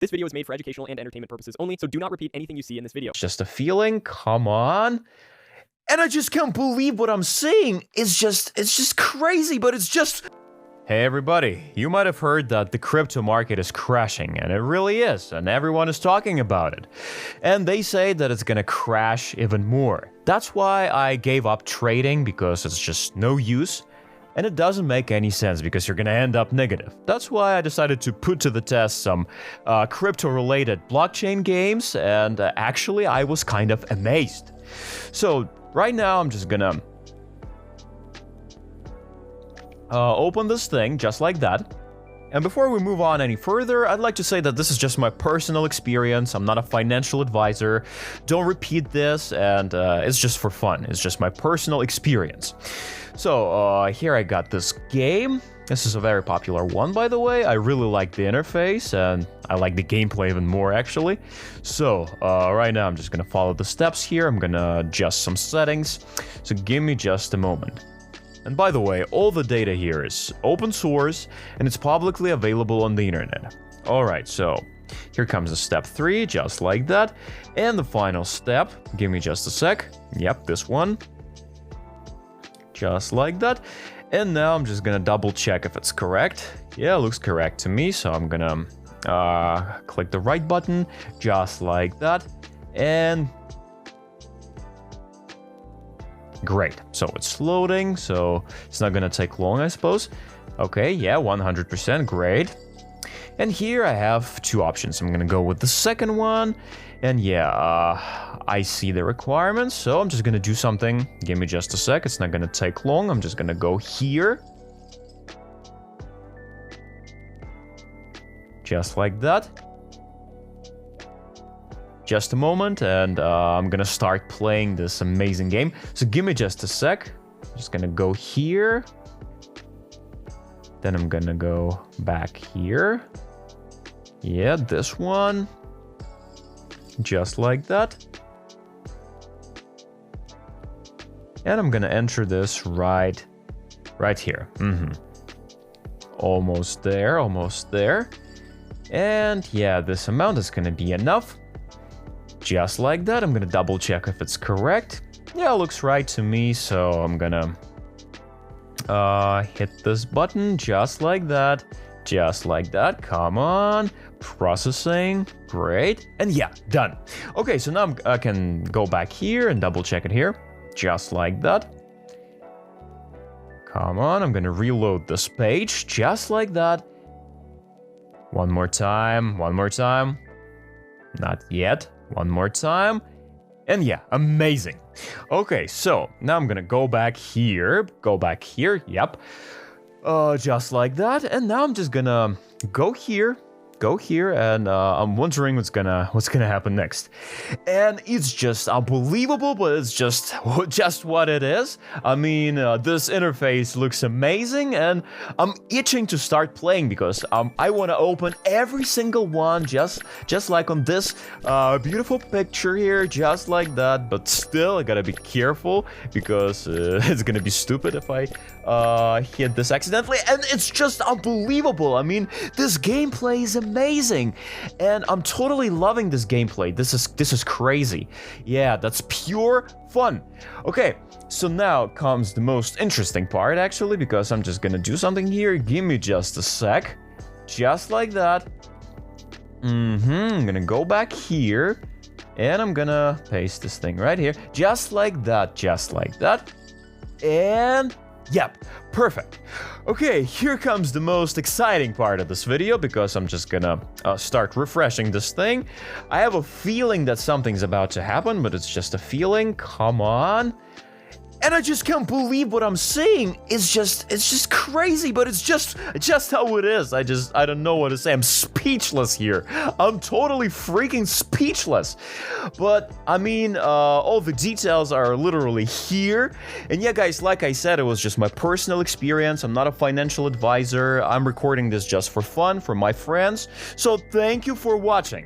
This video is made for educational and entertainment purposes only, so do not repeat anything you see in this video. It's just a feeling, come on. And I just can't believe what I'm seeing. It's just crazy, but it's just... Hey everybody, you might have heard that the crypto market is crashing, and it really is, and everyone is talking about it. And they say that it's gonna crash even more. That's why I gave up trading, because it's just no use. And it doesn't make any sense because you're gonna end up negative. That's why I decided to put to the test some crypto-related blockchain games, and actually I was kind of amazed. So right now I'm just gonna open this thing just like that. And before we move on any further, I'd like to say that this is just my personal experience. I'm not a financial advisor. Don't repeat this, and it's just for fun. It's just my personal experience. So here I got this game. This is a very popular one, by the way. I really like the interface, and I like the gameplay even more, actually. So right now I'm just gonna follow the steps here. I'm gonna adjust some settings. So give me just a moment. And by the way, all the data here is open source, and it's publicly available on the internet. Alright, so here comes the step 3, just like that. And the final step, give me just a sec. Yep, this one. Just like that. And now I'm just gonna double check if it's correct. Yeah, it looks correct to me, so I'm gonna click the right button, just like that. And great, so it's loading, so it's not gonna take long, I suppose. Okay, yeah, 100%, great. And here I have two options. I'm gonna go with the second one, and yeah, I see the requirements, so I'm just gonna do something. Give me just a sec, it's not gonna take long. I'm just gonna go here. Just like that. Just a moment, and I'm gonna start playing this amazing game. So give me just a sec. I'm just gonna go here. Then I'm gonna go back here. Yeah, this one. Just like that. And I'm gonna enter this right here. Almost there, almost there. And yeah, this amount is gonna be enough. Just like that. I'm gonna double check if it's correct. Yeah, it looks right to me, so I'm gonna hit this button just like that. Just like that. Come on. Processing. Great. And yeah, done. Okay, so now I can go back here and double check it here. Just like that. Come on, I'm gonna reload this page. Just like that. One more time. One more time. Not yet. One more time. And yeah, amazing. Okay, so now I'm gonna go back here. Go back here. Yep. Just like that. And now I'm just gonna go here. Go here, and I'm wondering what's gonna happen next. And it's just unbelievable, but it's just what it is. I mean, this interface looks amazing, and I'm itching to start playing because I want to open every single one, just like on this beautiful picture here, just like that. But still, I gotta be careful because it's gonna be stupid if I hit this accidentally. And it's just unbelievable. I mean, this gameplay is amazing, and I'm totally loving this gameplay. This is crazy. Yeah, that's pure fun. Okay, so now comes the most interesting part, actually, because I'm just gonna do something here. Give me just a sec. Just like that. I'm gonna go back here, and I'm gonna paste this thing right here. Just like that, just like that. And yep, perfect. Okay, here comes the most exciting part of this video, because I'm just gonna start refreshing this thing. I have a feeling that something's about to happen, but it's just a feeling. Come on. And I just can't believe what I'm seeing. It's just crazy, but it's just how it is. I don't know what to say. I'm speechless here. I'm totally freaking speechless. But I mean, all the details are literally here. And yeah, guys, like I said, it was just my personal experience. I'm not a financial advisor. I'm recording this just for fun, for my friends. So thank you for watching.